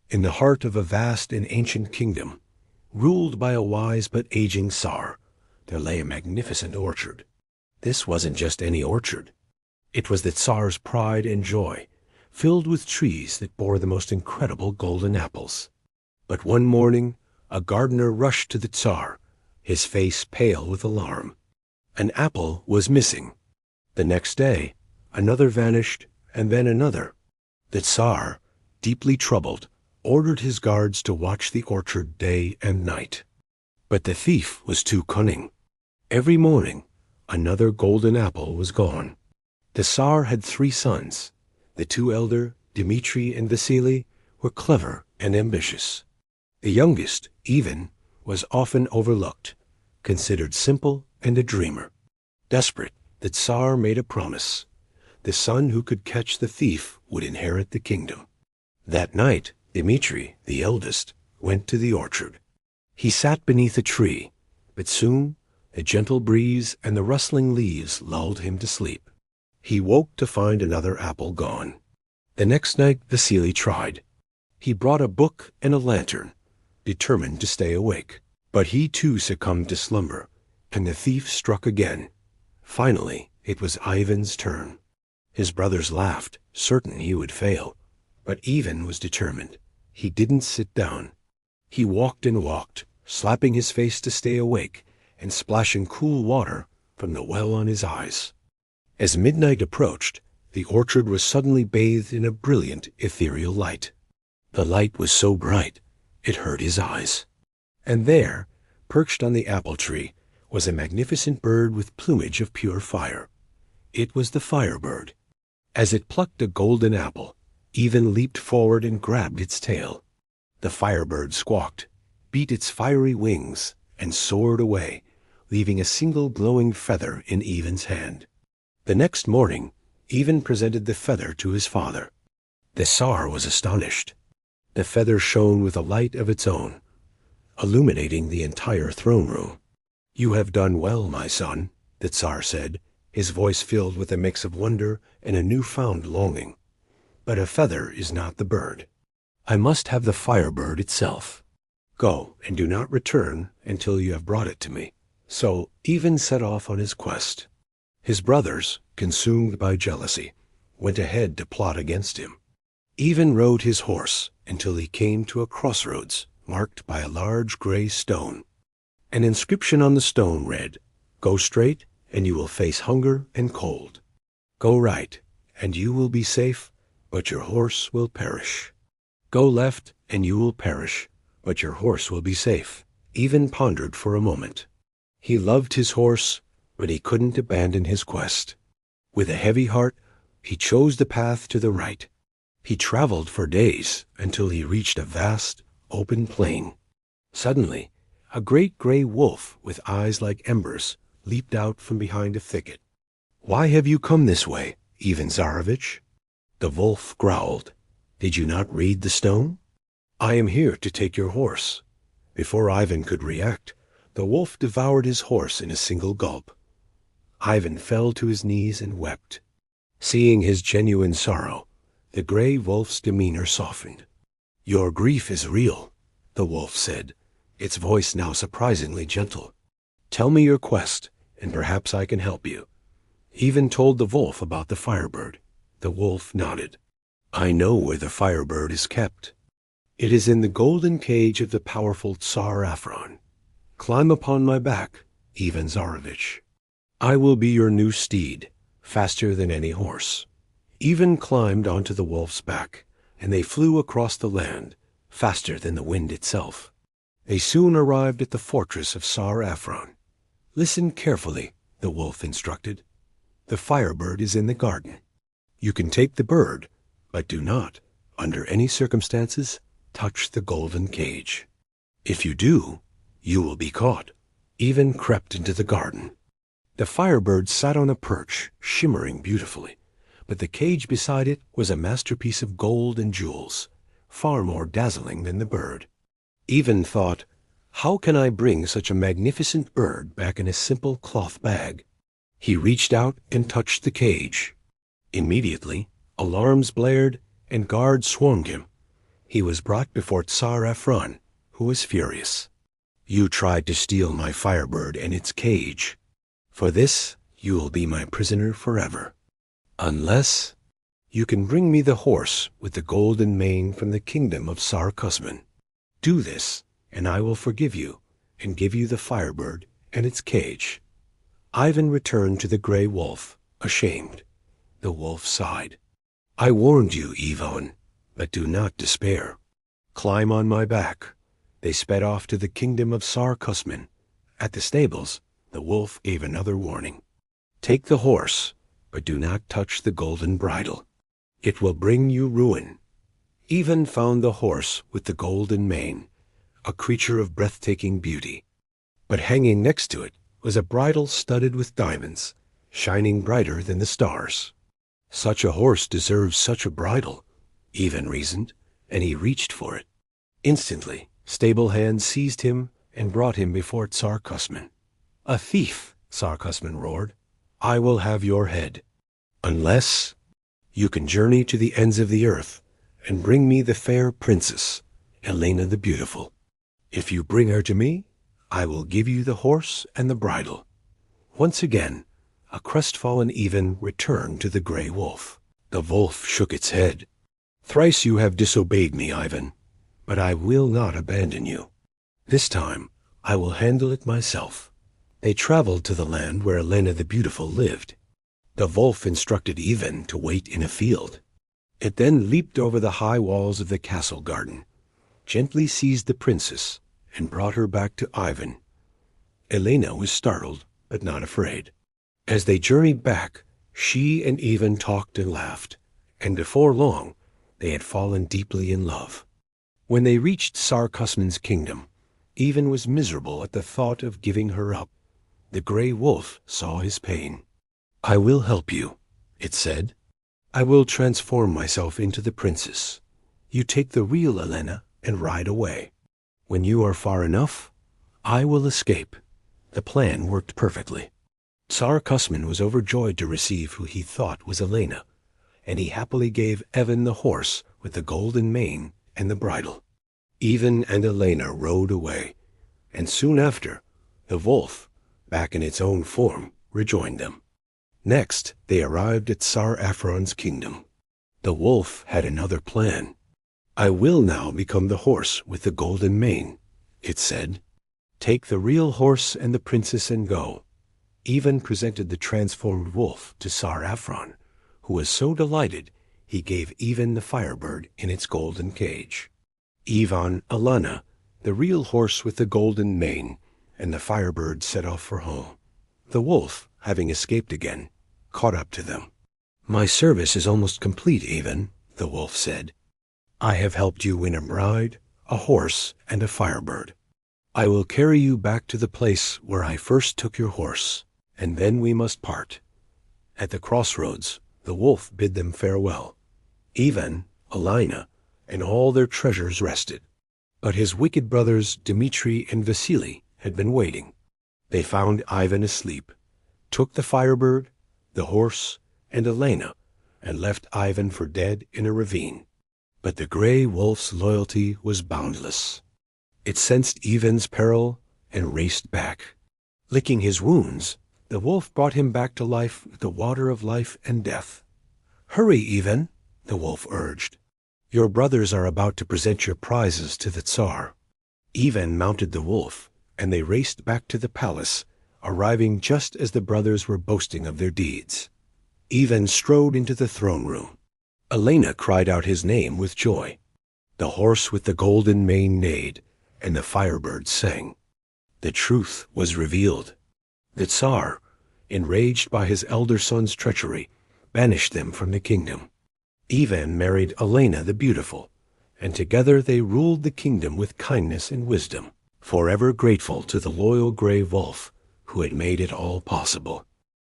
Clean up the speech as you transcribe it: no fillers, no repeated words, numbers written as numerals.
in the heart of a vast and ancient kingdom, ruled by a wise but aging Tsar, there lay a magnificent orchard. This wasn't just any orchard. It was the Tsar's pride and joy, filled with trees that bore the most incredible golden apples. But one morning, a gardener rushed to the Tsar, his face pale with alarm. An apple was missing. The next day, another vanished, and then another. The Tsar, deeply troubled, ordered his guards to watch the orchard day and night. But the thief was too cunning. Every morning, another golden apple was gone. The Tsar had 3 sons. The 2 elder, Dmitri and Vasily, were clever and ambitious. The youngest, Ivan, was often overlooked, considered simple and a dreamer. Desperate, the Tsar made a promise. The son who could catch the thief would inherit the kingdom. That night, Dmitri, the eldest, went to the orchard. He sat beneath a tree, but soon a gentle breeze and the rustling leaves lulled him to sleep. He woke to find another apple gone. The next night Vasily tried. He brought a book and a lantern, determined to stay awake. But he too succumbed to slumber, and the thief struck again. Finally, it was Ivan's turn. His brothers laughed, certain he would fail. But Ivan was determined. He didn't sit down. He walked and walked, slapping his face to stay awake, and splashing cool water from the well on his eyes. As midnight approached, the orchard was suddenly bathed in a brilliant, ethereal light. The light was so bright, it hurt his eyes. And there, perched on the apple tree, was a magnificent bird with plumage of pure fire. It was the Firebird. As it plucked a golden apple, Ivan leaped forward and grabbed its tail. The Firebird squawked, beat its fiery wings, and soared away, leaving a single glowing feather in Ivan's hand. The next morning, Ivan presented the feather to his father. The Tsar was astonished. The feather shone with a light of its own, illuminating the entire throne room. "You have done well, my son," the Tsar said, his voice filled with a mix of wonder and a newfound longing. "But a feather is not the bird. I must have the Firebird itself. Go, and do not return until you have brought it to me." So Ivan set off on his quest. His brothers, consumed by jealousy, went ahead to plot against him. Ivan rode his horse until he came to a crossroads marked by a large gray stone. An inscription on the stone read, "Go straight, and you will face hunger and cold. Go right, and you will be safe, but your horse will perish. Go left, and you will perish, but your horse will be safe." Ivan pondered for a moment. He loved his horse, but he couldn't abandon his quest. With a heavy heart, he chose the path to the right. He traveled for days until he reached a vast, open plain. Suddenly, a great gray wolf with eyes like embers leaped out from behind a thicket. "Why have you come this way, Ivan Tsarevich?" The wolf growled. "Did you not read the stone? I am here to take your horse." Before Ivan could react, the wolf devoured his horse in a single gulp. Ivan fell to his knees and wept. Seeing his genuine sorrow, the gray wolf's demeanor softened. "Your grief is real," the wolf said, its voice now surprisingly gentle. "Tell me your quest, and perhaps I can help you." Ivan told the wolf about the Firebird. The wolf nodded. "I know where the Firebird is kept. It is in the golden cage of the powerful Tsar Afron. Climb upon my back, Ivan Tsarevich. I will be your new steed, faster than any horse." Ivan climbed onto the wolf's back, and they flew across the land, faster than the wind itself. They soon arrived at the fortress of Tsar Afron. "Listen carefully," the wolf instructed. "The Firebird is in the garden. You can take the bird, but do not, under any circumstances, touch the golden cage. If you do, you will be caught." Ivan crept into the garden. The Firebird sat on a perch, shimmering beautifully, but the cage beside it was a masterpiece of gold and jewels, far more dazzling than the bird. Ivan thought, "How can I bring such a magnificent bird back in a simple cloth bag?" He reached out and touched the cage. Immediately, alarms blared and guards swarmed him. He was brought before Tsar Afron, who was furious. "You tried to steal my Firebird and its cage. For this, you will be my prisoner forever. Unless you can bring me the horse with the golden mane from the kingdom of Tsar Kusman. Do this, and I will forgive you and give you the Firebird and its cage." Ivan returned to the gray wolf, ashamed. The wolf sighed. "I warned you, Ivan, but do not despair. Climb on my back." They sped off to the kingdom of Tsar Kusman. At the stables, the wolf gave another warning. "Take the horse, but do not touch the golden bridle. It will bring you ruin." Ivan found the horse with the golden mane, a creature of breathtaking beauty. But hanging next to it was a bridle studded with diamonds, shining brighter than the stars. Such a horse deserves such a bridle, Ivan reasoned, and he reached for it. Instantly, stable hands seized him and brought him before Tsar Kusman. "A thief!" Tsar Kusman roared. "I will have your head, unless you can journey to the ends of the earth and bring me the fair princess, Elena the Beautiful. If you bring her to me, I will give you the horse and the bridle." Once again, a crestfallen Ivan returned to the gray wolf. The wolf shook its head. "Thrice you have disobeyed me, Ivan, but I will not abandon you. This time, I will handle it myself." They traveled to the land where Elena the Beautiful lived. The wolf instructed Ivan to wait in a field. It then leaped over the high walls of the castle garden, gently seized the princess, and brought her back to Ivan. Elena was startled, but not afraid. As they journeyed back, she and Ivan talked and laughed, and before long, they had fallen deeply in love. When they reached Tsar Kusman's kingdom, Ivan was miserable at the thought of giving her up. The gray wolf saw his pain. "I will help you," it said. "I will transform myself into the princess. You take the real Elena and ride away. When you are far enough, I will escape." The plan worked perfectly. Tsar Kusman was overjoyed to receive who he thought was Elena, and he happily gave Ivan the horse with the golden mane and the bridle. Ivan and Elena rode away, and soon after, the wolf, back in its own form, rejoined them. Next, they arrived at Tsar Afron's kingdom. The wolf had another plan. "I will now become the horse with the golden mane," it said. "Take the real horse and the princess and go." Ivan presented the transformed wolf to Tsar Afron, who was so delighted he gave Ivan the Firebird in its golden cage. Ivan, Elena, the real horse with the golden mane, and the Firebird set off for home. The wolf, having escaped again, caught up to them. "My service is almost complete, Ivan," the wolf said. "I have helped you win a bride, a horse, and a Firebird. I will carry you back to the place where I first took your horse, and then we must part." At the crossroads, the wolf bid them farewell. Ivan, Elena, and all their treasures rested. But his wicked brothers Dmitri and Vasily had been waiting. They found Ivan asleep, took the Firebird, the horse, and Elena, and left Ivan for dead in a ravine. But the gray wolf's loyalty was boundless. It sensed Ivan's peril and raced back. Licking his wounds, the wolf brought him back to life with the water of life and death. "Hurry, Ivan," the wolf urged. "Your brothers are about to present your prizes to the Tsar." Ivan mounted the wolf, and they raced back to the palace, arriving just as the brothers were boasting of their deeds. Ivan strode into the throne room. Elena cried out his name with joy. The horse with the golden mane neighed, and the Firebird sang. The truth was revealed. The Tsar, enraged by his elder son's treachery, banished them from the kingdom. Ivan married Elena the Beautiful, and together they ruled the kingdom with kindness and wisdom, forever grateful to the loyal gray wolf who had made it all possible.